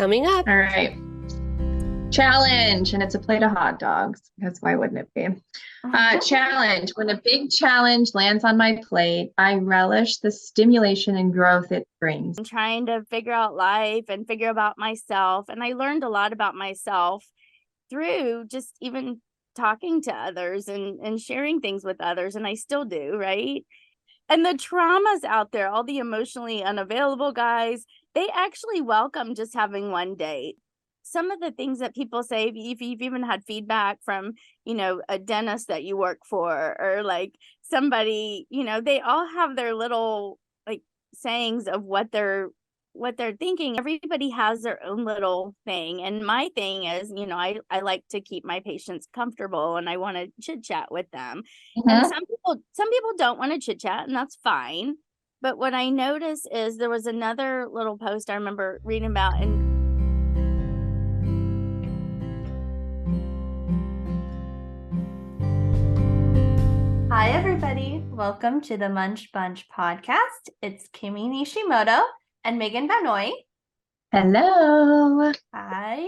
Coming up. All right. Challenge, and it's a plate of hot dogs, because why wouldn't it be? Challenge. When a big challenge lands on my plate, I relish the stimulation and growth it brings. I'm trying to figure out life and figure out myself. And I learned a lot about myself through just even talking to others and sharing things with others. And I still do, right? And the traumas out there, all the emotionally unavailable guys, they actually welcome just having one date. Some of the things that people say, if you've even had feedback from, a dentist that you work for, or like somebody, they all have their little like sayings of what they're thinking. Everybody has their own little thing. And my thing is, I like to keep my patients comfortable and I want to chit chat with them. Mm-hmm. And some people don't want to chit chat, and that's fine. But what I noticed is there was another little post I remember reading about, and hi, everybody. Welcome to the Munch Bunch podcast. It's Kimmy Nishimoto and Megan Vanoy. Hello. Hi.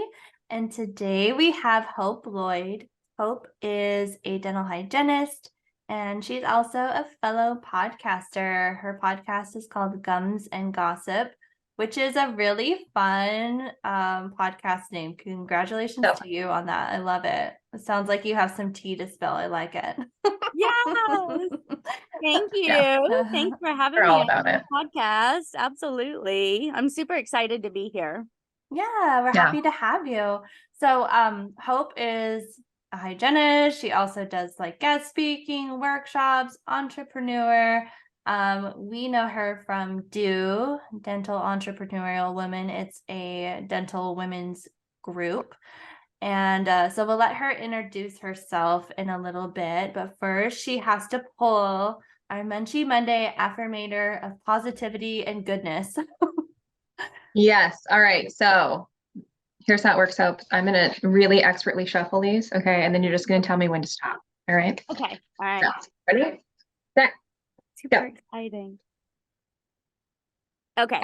And today we have Hope Loyd. Hope is a dental hygienist, and she's also a fellow podcaster. Her podcast is called Gums and Gossip, which is a really fun podcast name. Congratulations to you on that. I love it. It sounds like you have some tea to spill. I like it. Yes. Thank you. Yeah. Thanks for having me on the podcast. Absolutely. I'm super excited to be here. Yeah, we're happy to have you. So Hope is a hygienist. She also does like guest speaking, workshops, entrepreneur. We know her from DEW, Dental Entrepreneurial Women. It's a dental women's group. And so we'll let her introduce herself in a little bit. But first, she has to pull our Munchie Monday affirmator of positivity and goodness. Yes. All right. So here's how it works. Hope. I'm going to really expertly shuffle these. Okay. And then you're just going to tell me when to stop. All right. Okay. All right. So, ready? Set. Super exciting. Okay.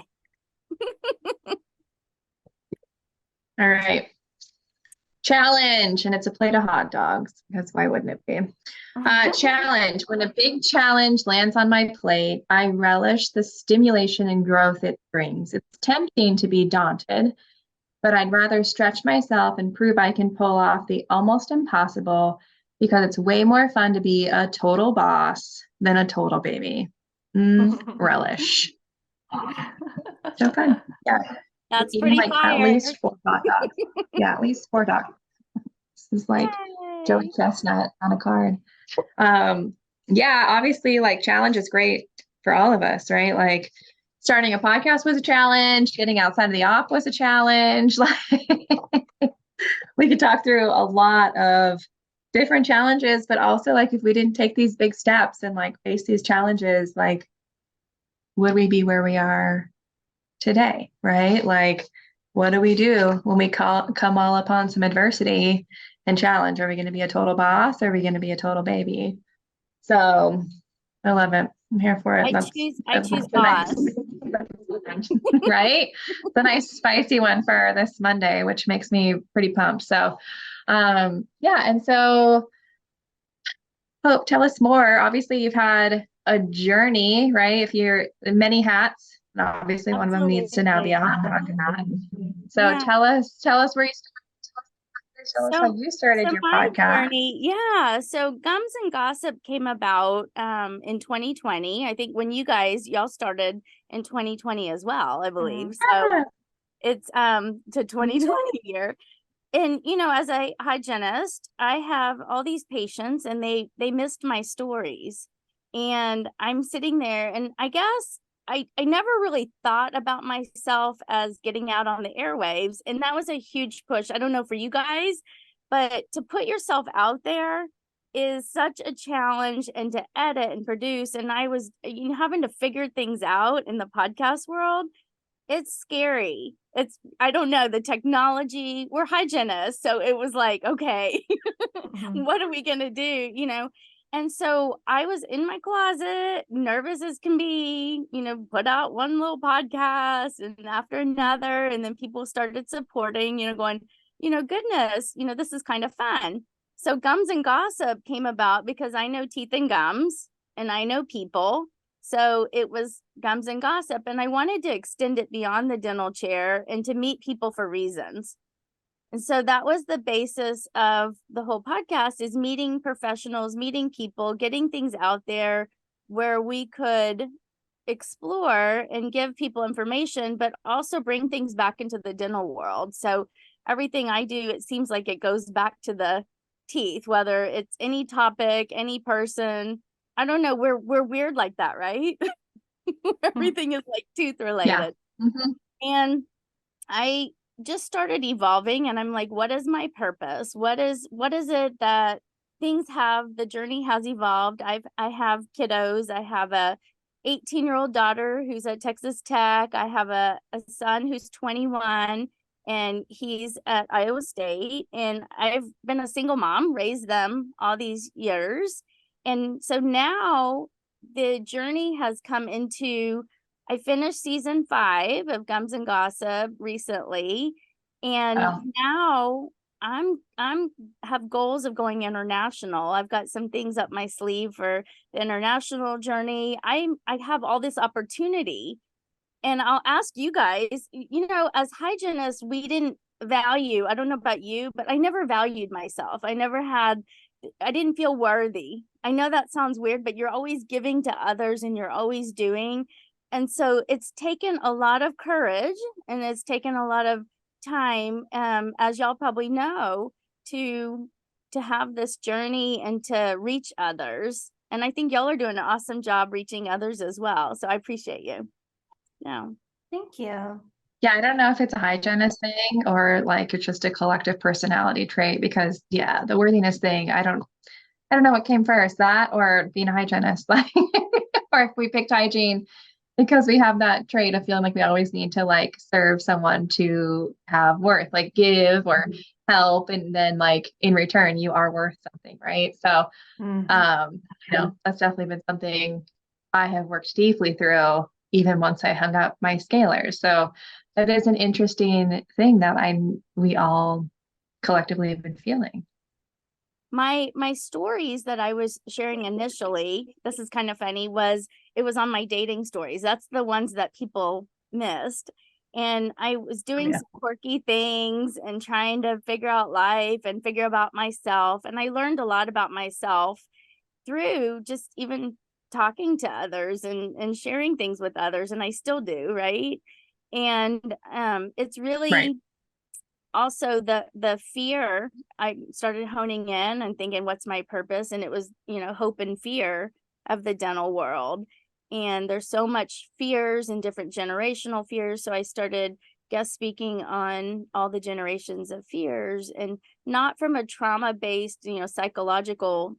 All right. Challenge, and it's a plate of hot dogs, because why wouldn't it be? Challenge. When a big challenge lands on my plate, I relish the stimulation and growth it brings. It's tempting to be daunted, but I'd rather stretch myself and prove I can pull off the almost impossible, because it's way more fun to be a total boss than a total baby. Relish. So fun. Yeah. That's pretty fire. At least 4 hot dogs. Yeah, at least 4 dogs. This is like Joey Chestnut on a card. Yeah, obviously, like, challenge is great for all of us, right? Like, starting a podcast was a challenge. Getting outside of the op was a challenge. Like, we could talk through a lot of different challenges, but also, like, if we didn't take these big steps and like face these challenges, like, would we be where we are today, right? Like, what do we do when we come all upon some adversity and challenge? Are we going to be a total boss? Or are we going to be a total baby? So I love it. I'm here for it. I choose boss. Right? It's a nice spicy one for this Monday, which makes me pretty pumped. So yeah. And so Hope, tell us more. Obviously you've had a journey, right? If you're in many hats, and obviously one of them needs to now be a hot dog in that. So yeah. Tell us where you started. Tell us how you started your podcast. Journey, yeah. So Gums and Gossip came about in 2020. I think when y'all started in 2020 as well, I believe. So it's to 2020 year. And as a hygienist, I have all these patients, and they missed my stories. And I'm sitting there, and I guess I never really thought about myself as getting out on the airwaves. And that was a huge push. I don't know for you guys, but to put yourself out there is such a challenge, and to edit and produce. And I was having to figure things out in the podcast world. It's scary. I don't know, the technology, we're hygienists. So it was like, okay, what are we going to do? And so I was in my closet, nervous as can be, put out one little podcast and after another. And then people started supporting, going, goodness, this is kind of fun. So Gums and Gossip came about because I know teeth and gums and I know people. So it was Gums and Gossip. And I wanted to extend it beyond the dental chair and to meet people for reasons. And so that was the basis of the whole podcast, is meeting professionals, meeting people, getting things out there where we could explore and give people information, but also bring things back into the dental world. So everything I do, it seems like it goes back to the teeth, whether it's any topic, any person. I don't know. We're weird like that, right? Everything is like tooth related. Yeah. Mm-hmm. And I just started evolving, and I'm like, what is my purpose? What is it that the journey has evolved. I have kiddos. I have a 18-year-old daughter who's at Texas Tech. I have a son who's 21 and he's at Iowa State. And I've been a single mom, raised them all these years. And so now the journey has come into, I finished season 5 of Gums and Gossip recently, and now I'm have goals of going international. I've got some things up my sleeve for the international journey. I have all this opportunity, and I'll ask you guys, as hygienists, we didn't value, I don't know about you, but I never valued myself. I didn't feel worthy. I know that sounds weird, but you're always giving to others and you're always doing. And so it's taken a lot of courage and it's taken a lot of time, as y'all probably know, to have this journey and to reach others. And I think y'all are doing an awesome job reaching others as well. So I appreciate you. Yeah. Thank you. Yeah, I don't know if it's a hygienist thing or like it's just a collective personality trait, because the worthiness thing, I don't know what came first, that or being a hygienist. Like, or if we picked hygiene because we have that trait of feeling like we always need to like serve someone to have worth, like give or help, and then like in return you are worth something, right? So that's definitely been something I have worked deeply through, even once I hung up my scalers. So that is an interesting thing that we all collectively have been feeling. My stories that I was sharing initially, this is kind of funny, it was on my dating stories. That's the ones that people missed. And I was doing some quirky things and trying to figure out life and figure out myself. And I learned a lot about myself through just even talking to others and sharing things with others. And I still do, right? And it's really also the fear. I started honing in and thinking, what's my purpose? And it was, hope and fear of the dental world. And there's so much fears and different generational fears. So I started guest speaking on all the generations of fears, and not from a trauma-based, psychological,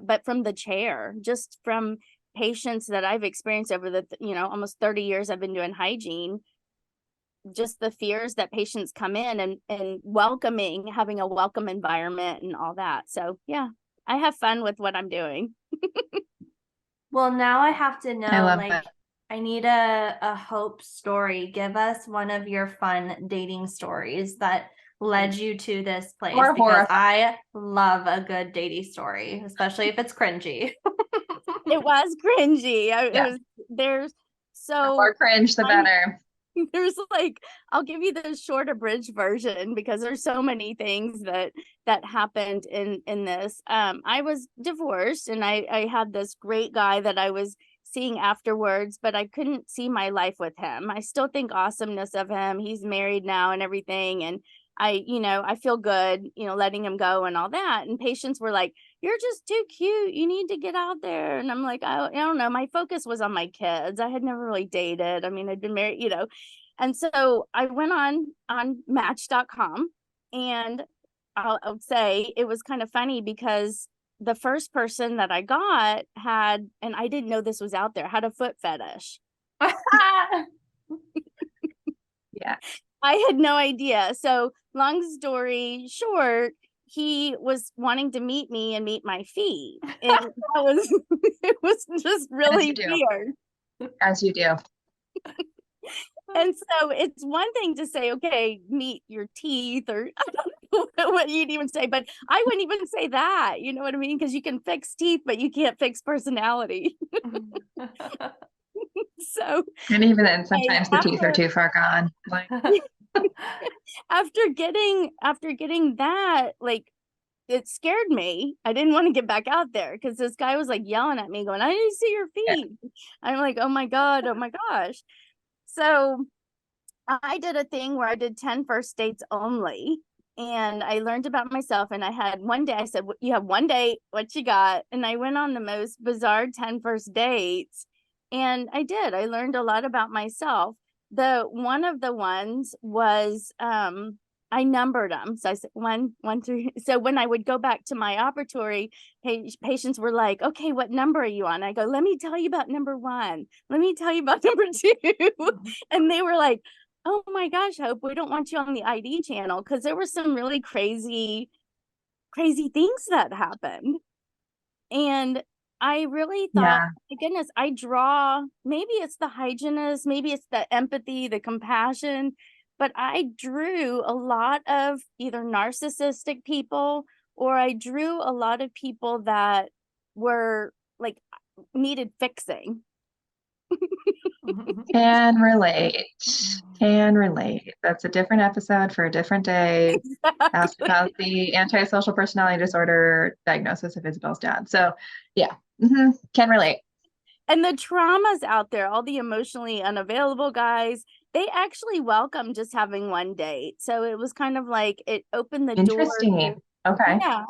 but from the chair, just from patients that I've experienced over the, almost 30 years I've been doing hygiene. Just the fears that patients come in and having a welcome environment and all that. So yeah, I have fun with what I'm doing. Well, now I have to know, that. I need a Hope story. Give us one of your fun dating stories that led you to this place, because I love a good dating story, especially if it's cringy. It was cringy. The more cringe, the better. There's I'll give you the short abridged version because there's so many things that happened in this. I was divorced and I had this great guy that I was seeing afterwards, but I couldn't see my life with him. I still think awesomeness of him. He's married now and everything. And I feel good, letting him go and all that. And patients were like, you're just too cute. You need to get out there. And I'm like, I don't know. My focus was on my kids. I had never really dated. I mean, I'd been married, And so I went on match.com, and I'll say it was kind of funny because the first person that I got had, and I didn't know this was out there, had a foot fetish. Yeah. I had no idea. So long story short, he was wanting to meet me and meet my feet. And that was, it was just really weird. As you do. And so it's one thing to say, okay, meet your teeth, or I don't know what you'd even say, but I wouldn't even say that. You know what I mean? Because you can fix teeth, but you can't fix personality. So, and even then, sometimes the teeth are too far gone. Like, after getting that, like, it scared me. I didn't want to get back out there because this guy was like yelling at me, going, "I need to see your feet." Yeah. I'm like, "Oh my God, oh my gosh." So I did a thing where I did 10 first dates only. And I learned about myself. And I had one day, I said, "You have one date, what you got?" And I went on the most bizarre 10 first dates. And I did. I learned a lot about myself. One of the ones was I numbered them. So I said 1, 1 through. So when I would go back to my operatory, patients were like, "Okay, what number are you on?" I go, "Let me tell you about number 1. Let me tell you about number 2." And they were like, "Oh my gosh, Hope, we don't want you on the ID channel," because there were some really crazy things that happened. And I really thought, my goodness, I draw, maybe it's the hygienist, maybe it's the empathy, the compassion, but I drew a lot of either narcissistic people, or I drew a lot of people that were like needed fixing. Can relate. That's a different episode for a different day. Exactly. Ask about the antisocial personality disorder diagnosis of Isabel's dad. So yeah, can relate. And the traumas out there, all the emotionally unavailable guys, they actually welcome just having one date. So it was kind of like it opened the door. Interesting. Okay. Yeah.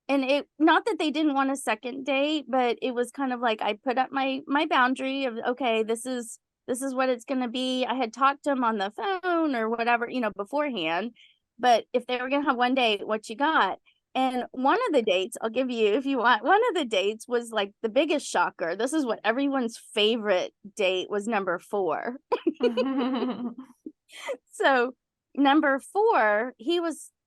And it, not that they didn't want a second date, but it was kind of like I put up my boundary of, okay, this is what it's going to be. I had talked to them on the phone or whatever, beforehand. But if they were going to have one date, what you got? And one of the dates, I'll give you if you want, one of the dates was like the biggest shocker. This is what everyone's favorite date was, number 4. So number 4,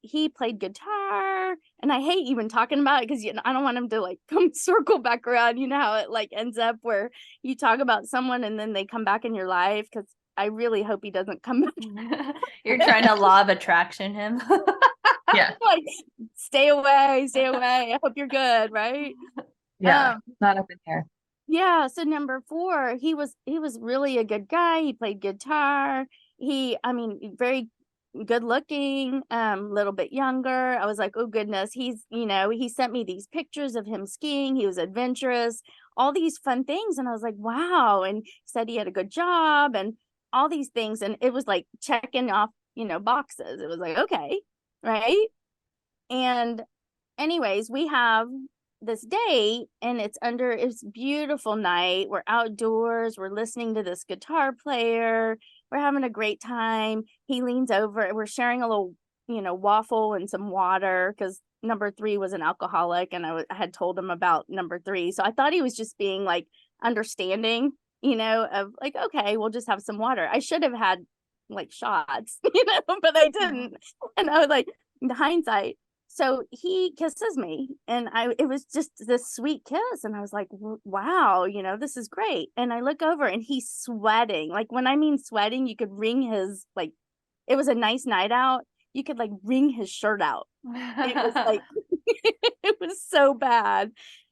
he played guitar, and I hate even talking about it because I don't want him to like come circle back around. You know how it like ends up where you talk about someone and then they come back in your life, because I really hope he doesn't come back. You're trying to law of attraction him. Yeah. Like, stay away. I hope you're good, right? Yeah. Not up in there. Yeah. So number 4, he was really a good guy. He played guitar. Very good looking, little bit younger. I was like, oh goodness, he sent me these pictures of him skiing. He was adventurous, all these fun things. And I was like, wow. And he said he had a good job and all these things. And it was like checking off, boxes. It was like, okay, right. And anyways, we have this date, and it's beautiful night. We're outdoors. We're listening to this guitar player. We're having a great time. He leans over and we're sharing a little, waffle and some water, because number 3 was an alcoholic, and I had told him about number 3. So I thought he was just being like understanding, of like, okay, we'll just have some water. I should have had like shots, but I didn't. And I was like, in hindsight. So he kisses me, and it was just this sweet kiss. And I was like, wow, this is great. And I look over and he's sweating. Like, when I mean sweating, you could wring his, like, it was a nice night out. You could like wring his shirt out. It was like, it was so bad.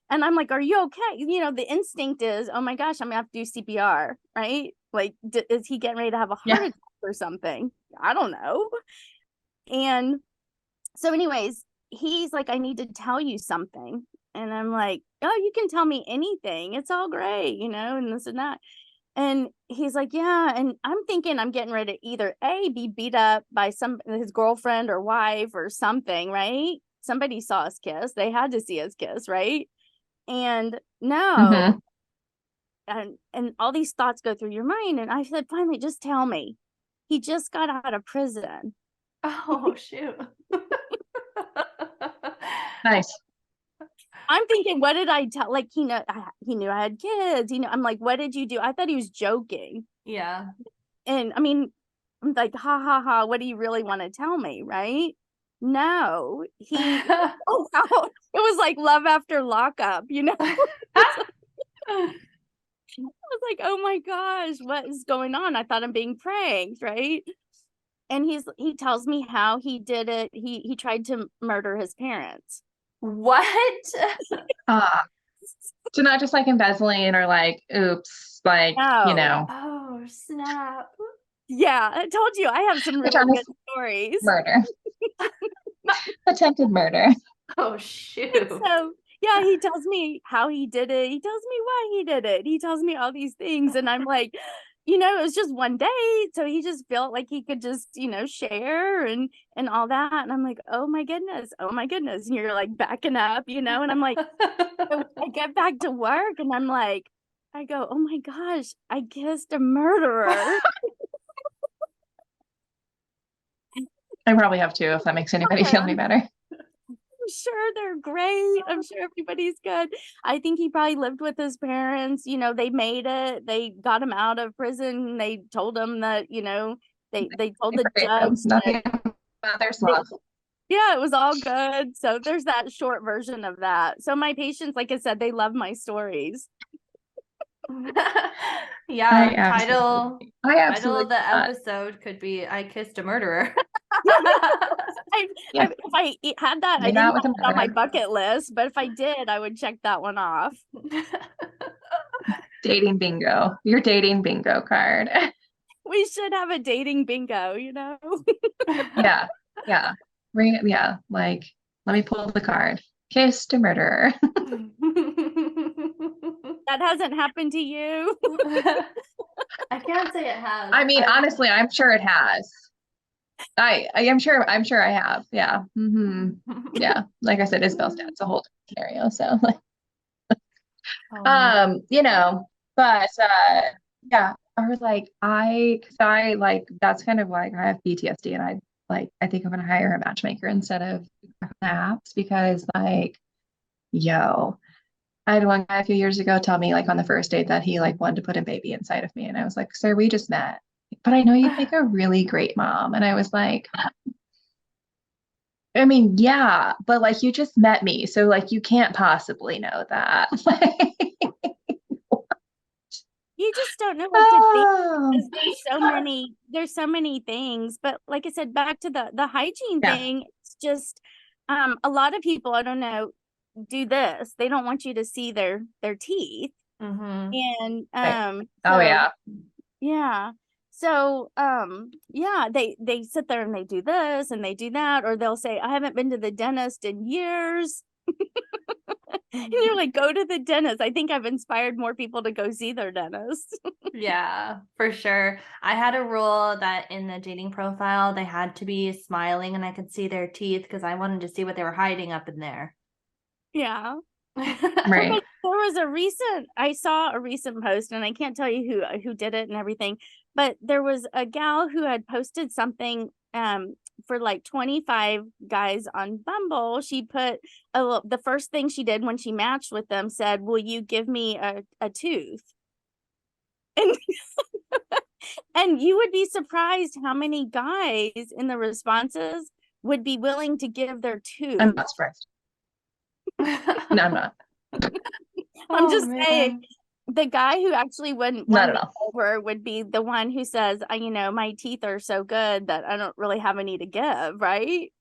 And I'm like, are you okay? The instinct is, oh my gosh, I'm gonna have to do CPR, right? Like, is he getting ready to have a heart attack or something? I don't know. And so anyways, he's like, I need to tell you something. And I'm like, oh, you can tell me anything. It's all great, and this and that. And he's like, yeah. And I'm thinking I'm getting ready to either be beat up by his girlfriend or wife or something, right? Somebody saw us kiss. They had to see us kiss, right? And no. And all these thoughts go through your mind. And I said, finally, just tell me. He just got out of prison. Oh, shoot. Nice. I'm thinking, what did I tell? Like, he knew I had kids. I'm like, what did you do? I thought he was joking. Yeah. And I'm like, ha ha ha. What do you really want to tell me, right? No, he oh, wow. It was like love after lockup, you know? I was like, oh my gosh, what is going on? I thought I'm being pranked, right? And he tells me how he did it. He tried to murder his parents. What? So not just like embezzling or like, oops, like, you No. know, Oh, snap. Yeah, I told you I have some which really good honestly, stories. murder, attempted murder. Oh, shoot. So yeah, he tells me how he did it. He tells me why he did it. He tells me all these things. And I'm like, you know, it was just one day. So he just felt like he could just, you know, share and all that. And I'm like, oh my goodness, oh my goodness. And you're like backing up, you know, and I'm like, so I get back to work and I'm like, I go, oh my gosh, I kissed a murderer. I probably have too, if that makes anybody feel any better. I'm sure they're great. I'm sure everybody's good. I think he probably lived with his parents. You know, they made it. They got him out of prison. They told him that, you know, they told the judge Nothing that mother's love. yeah, it was all good. So there's that short version of that. So my patients, like I said, they love my stories. Yeah, I title absolutely of the episode could be I Kissed a Murderer. If I had that, I made didn't out with have a it on my murderer. bucket list, but if I did, I would check that one off. Dating bingo. Your dating bingo card. We should have a dating bingo, you know? Yeah. Yeah. Yeah. Like, let me pull the card. Kissed a murderer. That hasn't happened to you. I can't say it has. I mean, honestly, I'm sure it has. I am sure I have. Yeah. Yeah. Like I said, Isabel's dad's a whole different scenario. So like, you know, but yeah, I was like, I like that's kind of like I have PTSD and I think I'm gonna hire a matchmaker instead of apps because like, yo, I had one guy a few years ago tell me like on the first date that he like wanted to put a baby inside of me. And I was like, sir, we just met. But I know you'd make a really great mom. And I was like, I mean, yeah, but like you just met me. So like you can't possibly know that. You just don't know what to think Oh, because there's so many things. But like I said, back to the hygiene yeah. thing, it's just a lot of people, I don't know, do this. They don't want you to see their teeth. And Right. so, Oh yeah. yeah. So yeah, they sit there and they do this and they do that, or they'll say, I haven't been to the dentist in years. And you're like, go to the dentist. I think I've inspired more people to go see their dentist. Yeah, for sure. I had a rule that in the dating profile, they had to be smiling and I could see their teeth because I wanted to see what they were hiding up in there. Yeah. Right. I saw a recent post and I can't tell you who did it and everything, but there was a gal who had posted something for like 25 guys on Bumble. She put the first thing she did when she matched with them said, will you give me a tooth? And and you would be surprised how many guys in the responses would be willing to give their tooth. I'm not surprised. No, I'm not. I'm just saying the guy who actually wouldn't Not want at me over would be the one who says, you know, my teeth are so good that I don't really have any to give, right?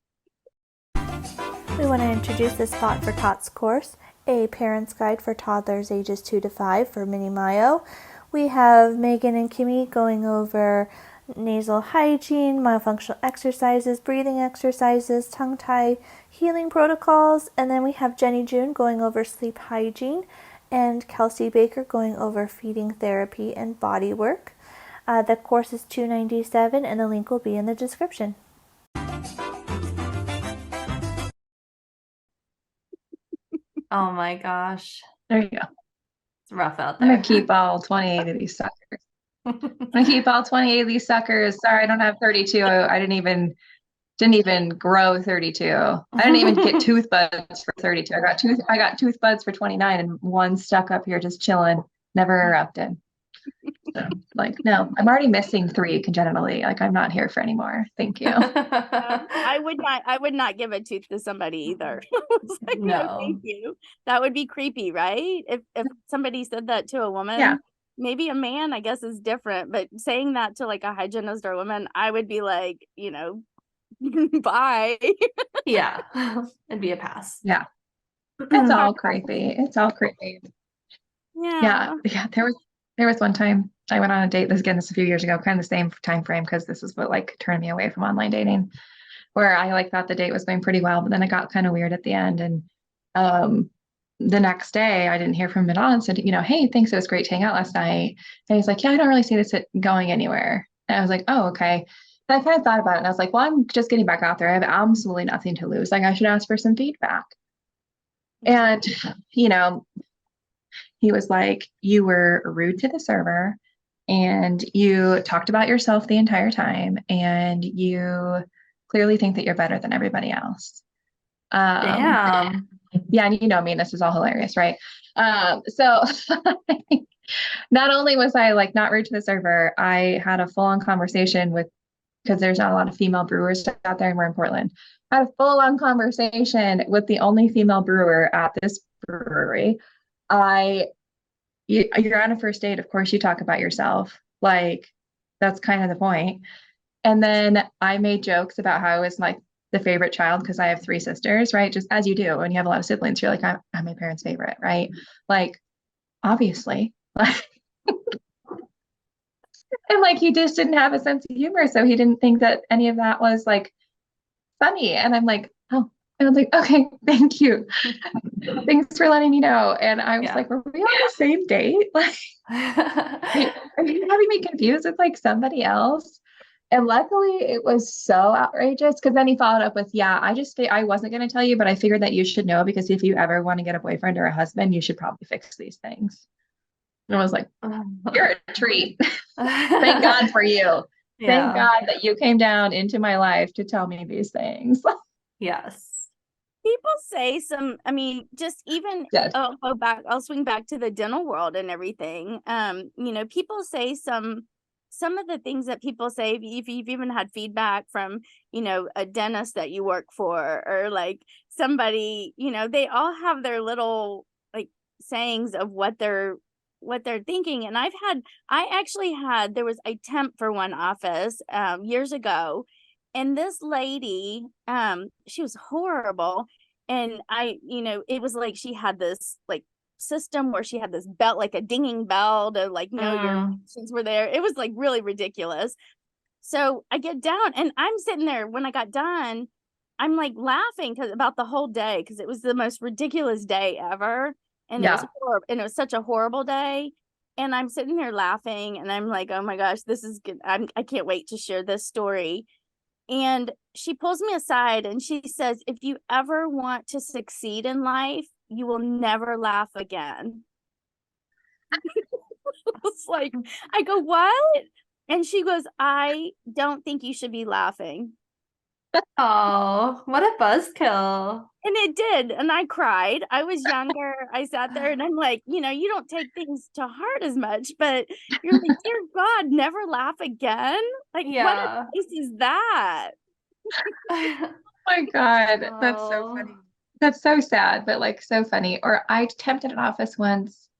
We want to introduce this Thought for Tots course, a parent's guide for toddlers ages 2 to 5 for Mini Mayo. We have Megan and Kimmy going over nasal hygiene, myofunctional exercises, breathing exercises, tongue tie, healing protocols, and then we have Jenny June going over sleep hygiene and Kelsey Baker going over feeding therapy and body work. The course is $297 and the link will be in the description. Oh my gosh. There you go. It's rough out I'm there. gonna keep all 28 of these suckers. I'm gonna keep all 28 of these suckers. Sorry, I don't have 32. I didn't even grow 32. I didn't even get tooth buds for 32. I got tooth buds for 29 and one stuck up here just chilling, never erupted. So like, no, I'm already missing 3 congenitally. Like I'm not here for anymore. Thank you. I would not give a tooth to somebody either. It's like, no, thank No. you. That would be creepy, right? If somebody said that to a woman, Yeah. maybe a man, I guess, is different, but saying that to like a hygienist or a woman, I would be like, bye. Yeah. It'd be a pass. Yeah. It's all creepy. It's all creepy. Yeah. Yeah. Yeah. There was one time I went on a date. This is a few years ago, kind of the same time frame, because this is what like turned me away from online dating, where I like thought the date was going pretty well, but then it got kind of weird at the end. And the next day I didn't hear from him at all and said, hey, thanks. It was great to hang out last night. And he's like, yeah, I don't really see this going anywhere. And I was like, oh, okay. And I kind of thought about it and I was like, well, I'm just getting back out there. I have absolutely nothing to lose. Like I should ask for some feedback. And, he was like, you were rude to the server and you talked about yourself the entire time and you clearly think that you're better than everybody else. Damn. Yeah, and me, and this is all hilarious, right? So not only was I like not rude to the server, I had a full-on conversation because there's not a lot of female brewers out there and we're in Portland. I had a full-on conversation with the only female brewer at this brewery. You're on a first date, of course you talk about yourself. Like that's kind of the point. And then I made jokes about how I was like the favorite child because I have 3 sisters, right? Just as you do when you have a lot of siblings, you're like, I'm my parents' favorite, right? Like, obviously. And like he just didn't have a sense of humor. So he didn't think that any of that was like funny. And I'm like, oh, and I was like, okay, thank you. Thanks for letting me know. And I was like, were we on the same date? Like, are you having me confused with like somebody else? And luckily it was so outrageous because then he followed up with, yeah, I wasn't going to tell you, but I figured that you should know because if you ever want to get a boyfriend or a husband, you should probably fix these things. And I was like, you're a treat. Thank God for you. Yeah. Thank God that you came down into my life to tell me these things. Yes. People say just even I'll swing back to the dental world and everything. People say some of the things that people say, if you've even had feedback from, a dentist that you work for or like somebody, they all have their little like sayings of what they're thinking. And there was a temp for one office years ago. And this lady, she was horrible. And it was like she had this like system where she had this belt, like a dinging bell to like know your patients were there. It was like really ridiculous. So I get down and I'm sitting there when I got done, I'm like laughing about the whole day because it was the most ridiculous day ever. And it was horrible, and it was such a horrible day. And I'm sitting there laughing and I'm like, oh my gosh, this is good. I can't wait to share this story. And she pulls me aside and she says, if you ever want to succeed in life, you will never laugh again. It's like, I go, what? And she goes, I don't think you should be laughing. Oh, what a buzzkill. And it did. And I cried. I was younger. I sat there and I'm like, you don't take things to heart as much, but you're like, dear God, never laugh again. Like, what advice is that? Oh my God. That's so funny. That's so sad, but like so funny. Or I attempted an office once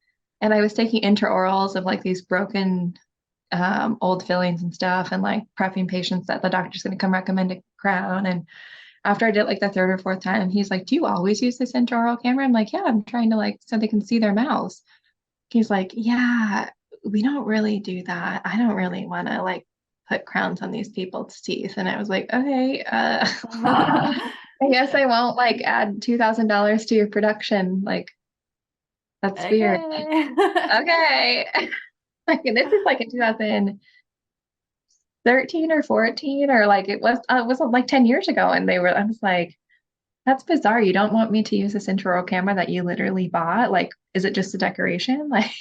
and I was taking intraorals of like these broken old fillings and stuff and like prepping patients that the doctor's going to come recommend a crown. And after I did like the 3rd or 4th time, he's like, do you always use this intraoral camera? I'm like, yeah, I'm trying to like, so they can see their mouths. He's like, yeah, we don't really do that. I don't really want to like put crowns on these people's teeth. And I was like, okay, I guess I won't like add $2,000 to your production. Like, that's weird. Okay. Like, this is like in 2013 or 14, or like it wasn't like 10 years ago. And I was like, that's bizarre. You don't want me to use this intraoral camera that you literally bought? Like, is it just a decoration? Like,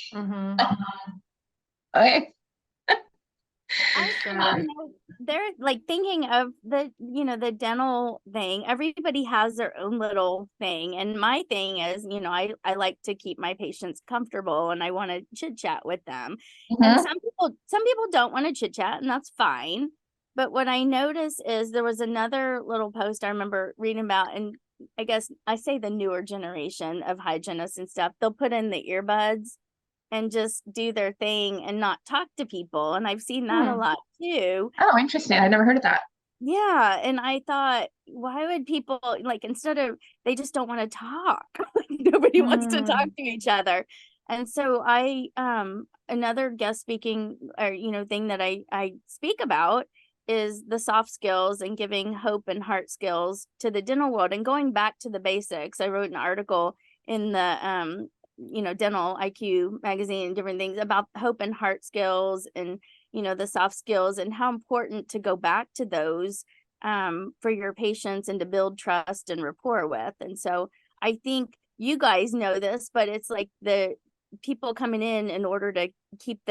okay. I think, they're like thinking of the dental thing. Everybody has their own little thing. And my thing is, I like to keep my patients comfortable and I want to chit chat with them. And some people don't want to chit chat, and that's fine. But what I noticed is there was another little post I remember reading about, and I guess I say the newer generation of hygienists and stuff, they'll put in the earbuds and just do their thing and not talk to people. And I've seen that a lot too. Oh, interesting. I never heard of that. Yeah. And I thought, why would people instead of, they just don't want to talk. Nobody wants to talk to each other. And so another guest speaking or, thing that I speak about is the soft skills and giving hope and heart skills to the dental world and going back to the basics. I wrote an article in the, dental IQ magazine and different things about hope and heart skills and, the soft skills and how important to go back to those for your patients and to build trust and rapport with. And so I think you guys know this, but it's like the people coming in order to keep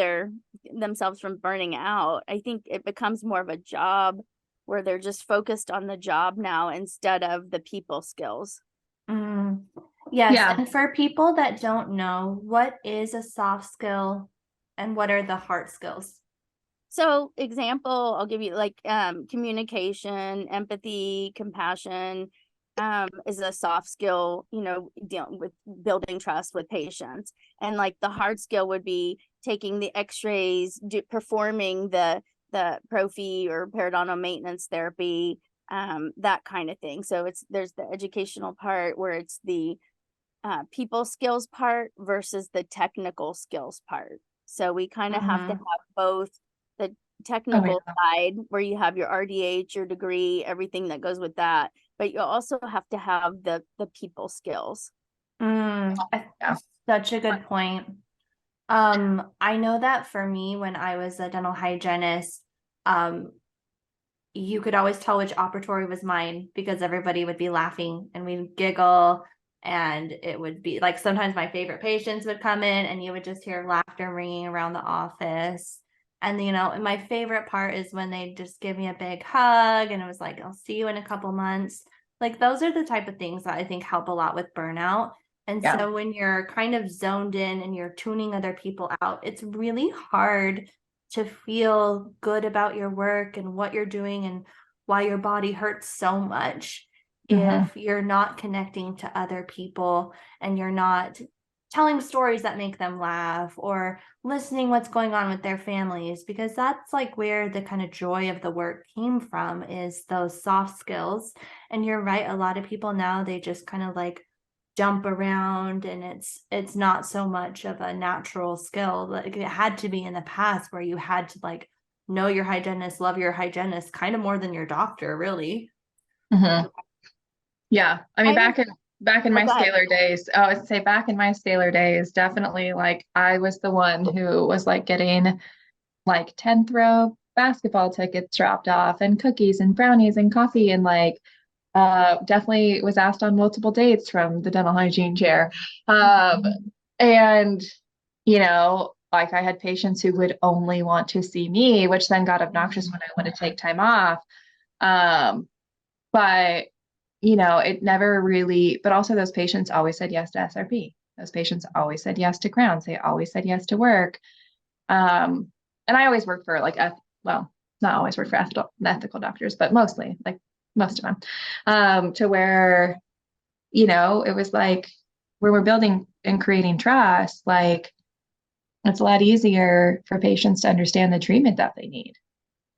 themselves from burning out. I think it becomes more of a job where they're just focused on the job now instead of the people skills. Yes. Yeah. And for people that don't know, what is a soft skill and what are the hard skills? So example, I'll give you communication, empathy, compassion is a soft skill, dealing with building trust with patients. And the hard skill would be taking the x-rays, performing the prophy or periodontal maintenance therapy, that kind of thing. So there's the educational part where it's the people skills part versus the technical skills part. So we kind of have to have both the technical side where you have your RDH, your degree, everything that goes with that, but you also have to have the people skills. Such a good point. I know that for me, when I was a dental hygienist, you could always tell which operatory was mine because everybody would be laughing and we'd giggle. And it would be like sometimes my favorite patients would come in and you would just hear laughter ringing around the office. And, and my favorite part is when they just give me a big hug and it was like, I'll see you in a couple months. Like those are the type of things that I think help a lot with burnout. And so when you're kind of zoned in and you're tuning other people out, it's really hard to feel good about your work and what you're doing and why your body hurts so much if you're not connecting to other people and you're not telling stories that make them laugh or listening what's going on with their families, because that's where the kind of joy of the work came from, is those soft skills. And you're right, a lot of people now, they just kind of jump around and it's not so much of a natural skill. Like it had to be in the past where you had to know your hygienist, love your hygienist kind of more than your doctor, really. Yeah. I mean, back in my scalar days, I would say back in my scalar days, definitely I was the one who was getting 10th row basketball tickets dropped off and cookies and brownies and coffee and definitely was asked on multiple dates from the dental hygiene chair. And, I had patients who would only want to see me, which then got obnoxious when I want to take time off. But it never really, but also those patients always said yes to SRP. Those patients always said yes to crowns. They always said yes to work. And I always worked for not always worked for ethical doctors, but mostly most of them, to where, it was where we're building and creating trust, it's a lot easier for patients to understand the treatment that they need.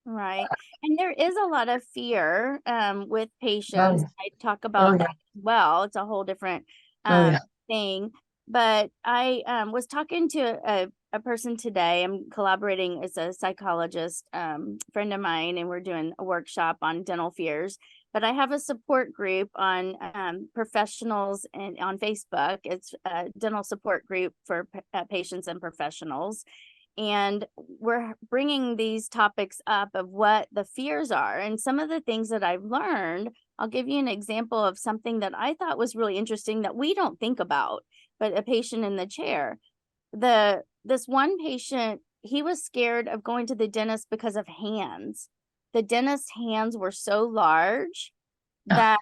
Right. And there is a lot of fear with patients. I talk about that as well. It's a whole different thing. But I was talking to a person today. I'm collaborating as a psychologist friend of mine, and we're doing a workshop on dental fears. But I have a support group on professionals and on Facebook. It's a dental support group for patients and professionals. And we're bringing these topics up of what the fears are. And some of the things that I've learned, I'll give you an example of something that I thought was really interesting that we don't think about, but a patient in the chair. This one patient, he was scared of going to the dentist because of hands. The dentist's hands were so large that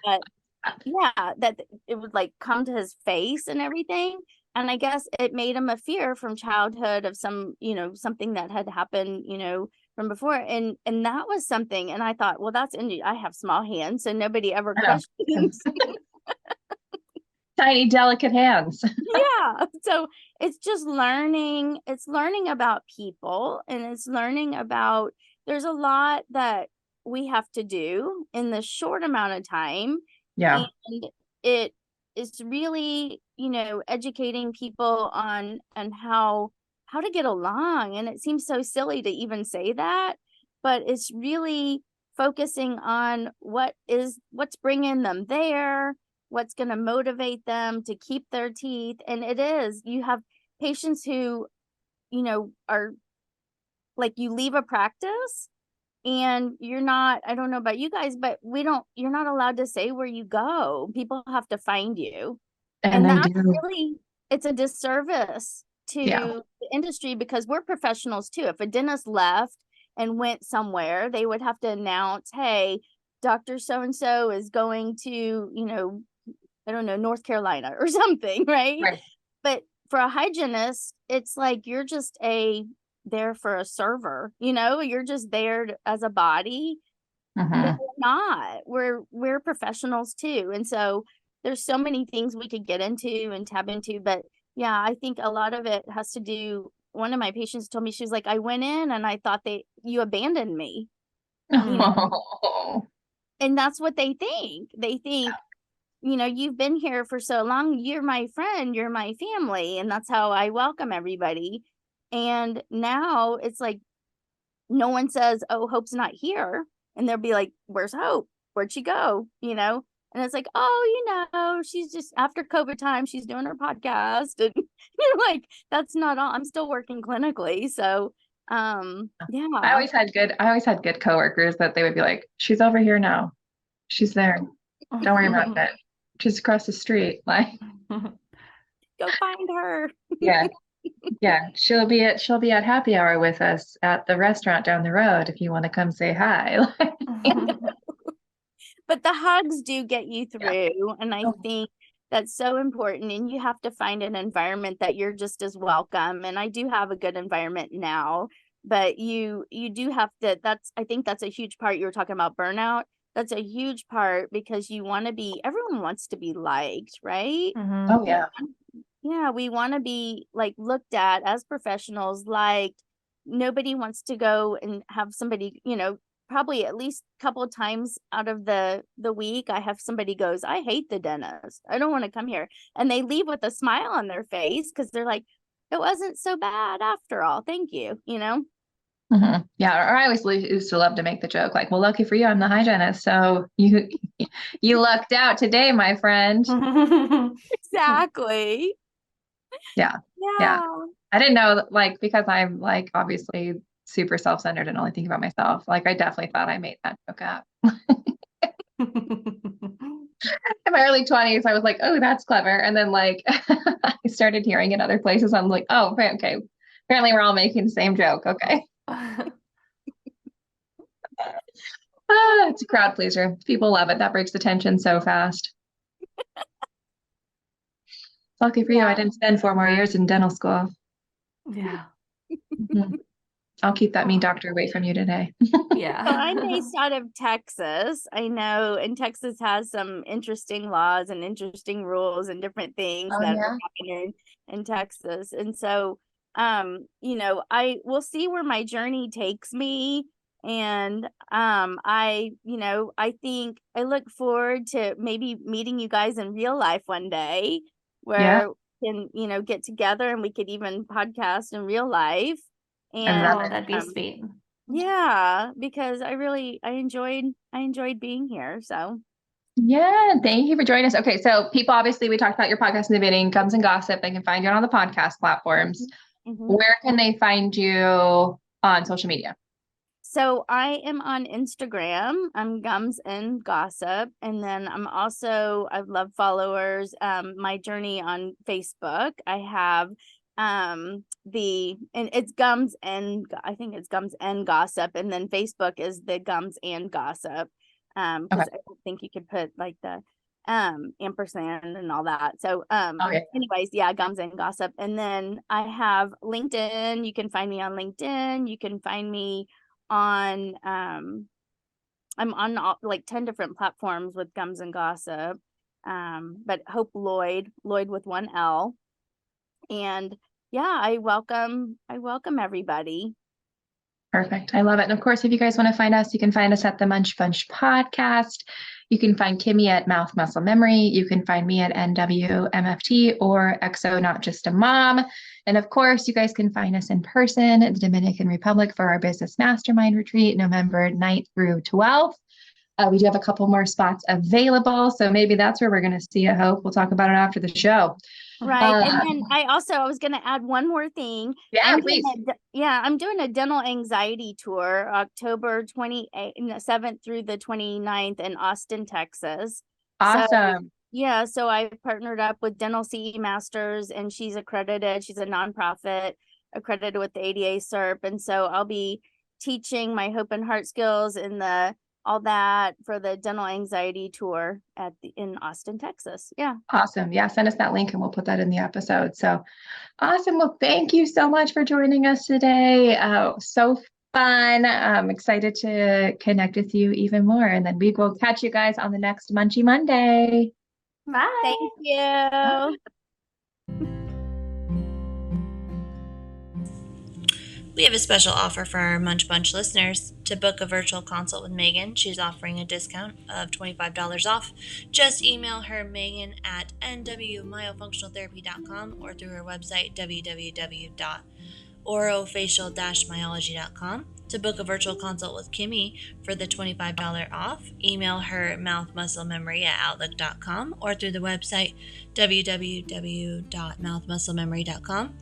that it would like come to his face and everything. And I guess it made him a fear from childhood of some, something that had happened, from before. And that was something. And I thought, well, I have small hands, so nobody ever questions. Tiny, delicate hands. Yeah. So it's just learning. It's learning about people, and it's learning about, there's a lot that we have to do in this short amount of time. Yeah. And it is really, educating people on how to get along. And it seems so silly to even say that, but it's really focusing on what's bringing them there, what's going to motivate them to keep their teeth. And you have patients who, are like, you leave a practice and you're not, I don't know about you guys, but you're not allowed to say where you go. People have to find you. And that's really, it's a disservice to the industry, because we're professionals too. If a dentist left and went somewhere, they would have to announce, hey, Dr. So-and-so is going to, I don't know, North Carolina or something, right? But for a hygienist, it's like you're just there for a server, you're just there as a body. But we're not. We're professionals too. And so there's so many things we could get into and tap into. But yeah, I think a lot of it has to do. One of my patients told me, she was like, I went in and I thought you abandoned me. And that's what they think. They think, you've been here for so long. You're my friend. You're my family. And that's how I welcome everybody. And now it's like, no one says, oh, Hope's not here. And they'll be like, where's Hope? Where'd she go? And it's like, oh, she's just, after COVID time, she's doing her podcast. And you're like, that's not all. I'm still working clinically. So, yeah. I always had good coworkers that they would be like, she's over here now. She's there. Don't worry about it. She's across the street. Like, go find her. Yeah. Yeah. She'll be at happy hour with us at the restaurant down the road if you want to come say hi. But the hugs do get you through. And I think that's so important. And you have to find an environment that you're just as welcome. And I do have a good environment now, but you do have to, I think that's a huge part. You were talking about burnout. That's a huge part, because everyone wants to be liked, right? Oh yeah. Yeah. We want to be like looked at as professionals. Like, nobody wants to go and have somebody, probably at least a couple of times out of the week, I have somebody goes, I hate the dentist. I don't want to come here. And they leave with a smile on their face, because they're like, it wasn't so bad after all. Thank you. Yeah. Or I always used to love to make the joke, like, well, lucky for you, I'm the hygienist. So you lucked out today, my friend. Exactly. Yeah. I didn't know, like, because I'm like obviously super self-centered and only think about myself. Like, I definitely thought I made that joke up. In my early 20s, I was like, oh, that's clever. And then like I started hearing it other places. I'm like, oh, okay. Apparently we're all making the same joke. Okay. It's a crowd pleaser. People love it. That breaks the tension so fast. Lucky for you, I didn't spend 4 more years in dental school. Yeah. I'll keep that mean doctor away from you today. Yeah. So I'm based out of Texas. I know, and Texas has some interesting laws and interesting rules and different things that are happening in Texas. And so, I will see where my journey takes me. And I think I look forward to maybe meeting you guys in real life one day, where we can, get together and we could even podcast in real life. And that'd be sweet. Yeah, because I enjoyed being here. So yeah, thank you for joining us. Okay, so people, obviously we talked about your podcast in the beginning, Gums and Gossip. They can find you on all the podcast platforms. Where can they find you on social media? So I am on Instagram. I'm Gums and Gossip. And then I love followers. My journey on Facebook. I have and it's Gums and I think it's Gums and Gossip, and then Facebook is the Gums and Gossip. Because Okay. I don't think you could put like the ampersand and all that. So Okay. anyways, yeah, Gums and Gossip. And then I have LinkedIn. You can find me on LinkedIn. You can find me on I'm on like 10 different platforms with Gums and Gossip. But Hope Loyd with one L. And yeah, I welcome everybody. Perfect. I love it. And of course, if you guys want to find us, you can find us at the Munch Bunch podcast. You can find Kimmy at Mouth Muscle Memory. You can find me at NWMFT or XO Not Just a Mom. And of course, you guys can find us in person in the Dominican Republic for our business mastermind retreat, November 9th through 12th. We do have a couple more spots available. So maybe that's where we're going to see you, Hope. We'll talk about it after the show. Right. And then I was going to add one more thing. Yeah, please. I'm doing a dental anxiety tour, October 27th through the 29th in Austin, Texas. Awesome. So I partnered up with Dental CE Masters, and she's accredited. She's a nonprofit accredited with the ADA CERP. And so I'll be teaching my hope and heart skills in all that for the dental anxiety tour in Austin, Texas. Yeah. Awesome. Yeah. Send us that link and we'll put that in the episode. So awesome. Well, thank you so much for joining us today. So fun. I'm excited to connect with you even more. And then we will catch you guys on the next Munchy Monday. Bye. Thank you. Bye. We have a special offer for our Munch Bunch listeners. To book a virtual consult with Megan, she's offering a discount of $25 off. Just email her, Megan, at nwmyofunctionaltherapy.com or through her website, www.orofacial-myology.com. To book a virtual consult with Kimmy for the $25 off, email her mouthmusclememory@outlook.com or through the website, www.mouthmusclememory.com.